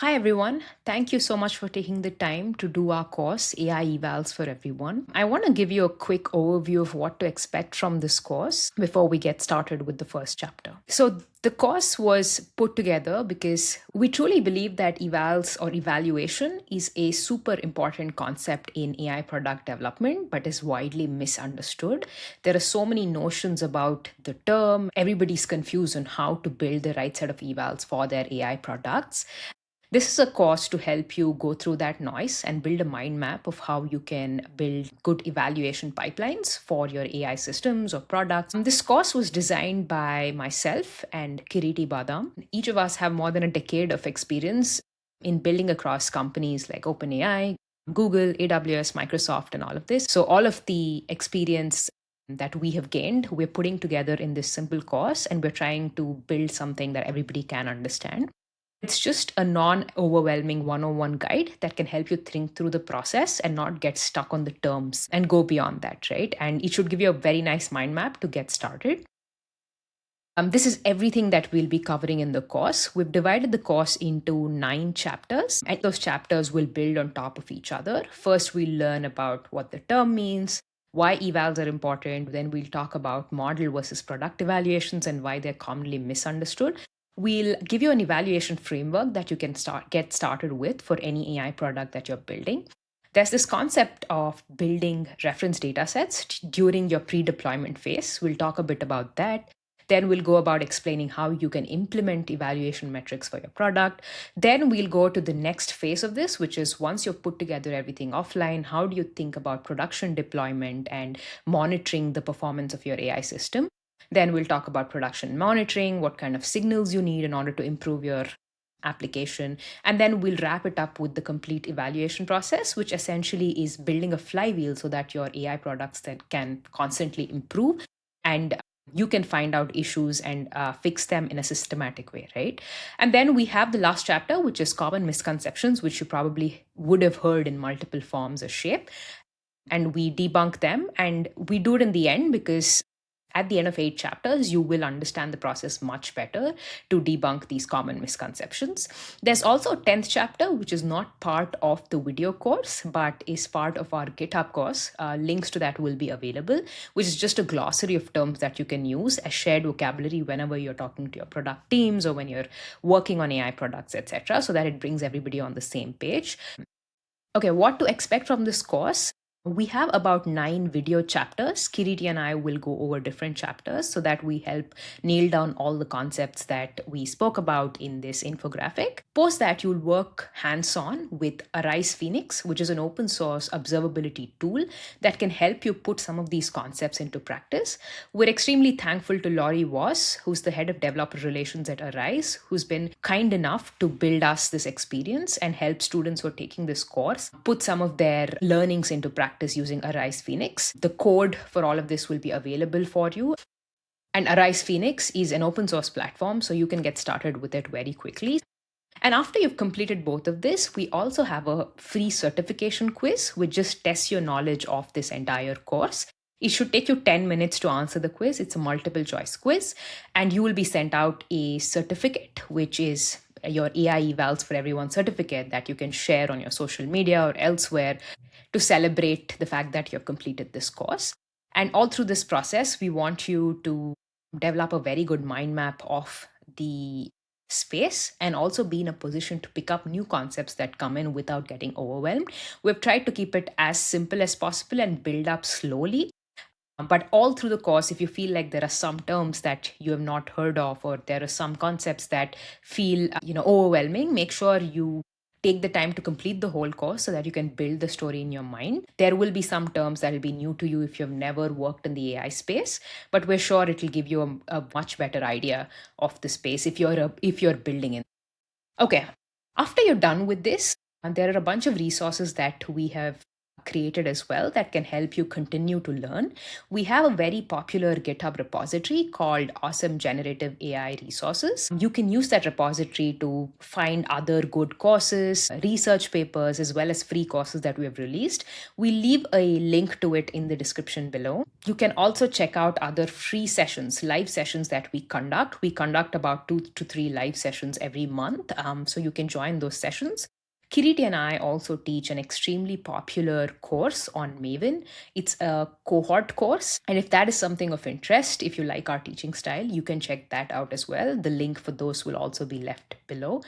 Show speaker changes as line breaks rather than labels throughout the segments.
Hi everyone. Thank you so much for taking the time to do our course AI Evals for Everyone. I want to give you a quick overview of what to expect from this course before we get started with the first chapter. So, the course was put together because we truly believe that evals or evaluation is a super important concept in AI product development, but is widely misunderstood. There are so many notions about the term. Everybody's confused on how to build the right set of evals for their AI products. This is a course to help you go through that noise and build a mind map of how you can build good evaluation pipelines for your AI systems or products. This course was designed by myself and Kiriti Badam. Each of us have more than a decade of experience in building across companies like OpenAI, Google, AWS, Microsoft, and all of this. So, all of the experience that we have gained, we're putting together in this simple course, and we're trying to build something that everybody can understand. It's just a non overwhelming 101 guide that can help you think through the process and not get stuck on the terms and go beyond that, right? And it should give you a very nice mind map to get started. This is everything that we'll be covering in the course. We've divided the course into 9 chapters, and those chapters will build on top of each other. First, we'll learn about what the term means, why evals are important. Then, we'll talk about model versus product evaluations and why they're commonly misunderstood. We'll give you an evaluation framework that you can get started with for any AI product that you're building. There's this concept of building reference data sets during your pre deployment phase. We'll talk a bit about that. Then we'll go about explaining how you can implement evaluation metrics for your product. Then we'll go to the next phase of this, which is once you've put together everything offline, how do you think about production deployment and monitoring the performance of your AI system? Then we'll talk about production monitoring, what kind of signals you need in order to improve your application. And then we'll wrap it up with the complete evaluation process, which essentially is building a flywheel so that your AI products that can constantly improve and you can find out issues and fix them in a systematic way, right? And then we have the last chapter, which is common misconceptions, which you probably would have heard in multiple forms or shape. And we debunk them, and we do it in the end because at the end of 8 chapters, you will understand the process much better to debunk these common misconceptions. There's also a 10th chapter, which is not part of the video course, but is part of our GitHub course. Links to that will be available, which is just a glossary of terms that you can use as shared vocabulary whenever you're talking to your product teams or when you're working on AI products, etc., so that it brings everybody on the same page. Okay, what to expect from this course? We have about 9 video chapters. Kiriti and I will go over different chapters so that we help nail down all the concepts that we spoke about in this infographic. Post that, you'll work hands on with Arize Phoenix, which is an open source observability tool that can help you put some of these concepts into practice. We're extremely thankful to Laurie Voss, who's the head of developer relations at Arize, who's been kind enough to build us this experience and help students who are taking this course put some of their learnings into practice using Arize Phoenix. The code for all of this will be available for you. And Arize Phoenix is an open source platform, so you can get started with it very quickly. And after you've completed both of this, we also have a free certification quiz, which just tests your knowledge of this entire course. It should take you 10 minutes to answer the quiz. It's a multiple choice quiz, and you will be sent out a certificate, which is your AI Evals for Everyone certificate that you can share on your social media or elsewhere to celebrate the fact that you've completed this course. And all through this process, we want you to develop a very good mind map of the space and also be in a position to pick up new concepts that come in without getting overwhelmed. We've tried to keep it as simple as possible and build up slowly. But all through the course, if you feel like there are some terms that you have not heard of, or there are some concepts that feel overwhelming, make sure you take the time to complete the whole course so that you can build the story in your mind. There will be some terms that will be new to you if you've never worked in the AI space, but we're sure it will give you a much better idea of the space if you're building it. Okay, after you're done with this, there are a bunch of resources that we have created as well that can help you continue to learn. We have a very popular GitHub repository called Awesome Generative AI Resources. You can use that repository to find other good courses, research papers, as well as free courses that we have released. We leave a link to it in the description below. You can also check out other free sessions, live sessions that we conduct. We conduct about 2 to 3 live sessions every month. So you can join those sessions. Kiriti and I also teach an extremely popular course on Maven. It's a cohort course. And if that is something of interest, if you like our teaching style, you can check that out as well. The link for those will also be left below.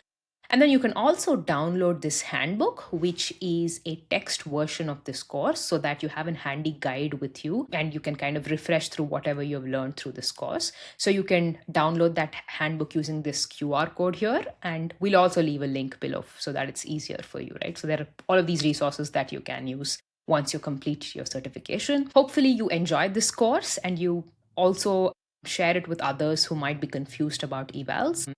And then you can also download this handbook, which is a text version of this course, so that you have a handy guide with you and you can kind of refresh through whatever you've learned through this course. So you can download that handbook using this QR code here, and we'll also leave a link below so that it's easier for you, right? So there are all of these resources that you can use once you complete your certification. Hopefully you enjoyed this course and you also share it with others who might be confused about evals.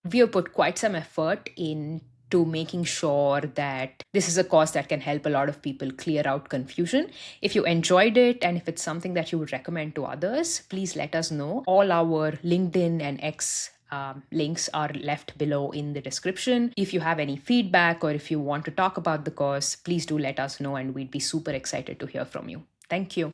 We have put quite some effort into making sure that this is a course that can help a lot of people clear out confusion. If you enjoyed it and if it's something that you would recommend to others, please let us know. All our LinkedIn and X links are left below in the description. If you have any feedback or if you want to talk about the course, please do let us know and we'd be super excited to hear from you. Thank you.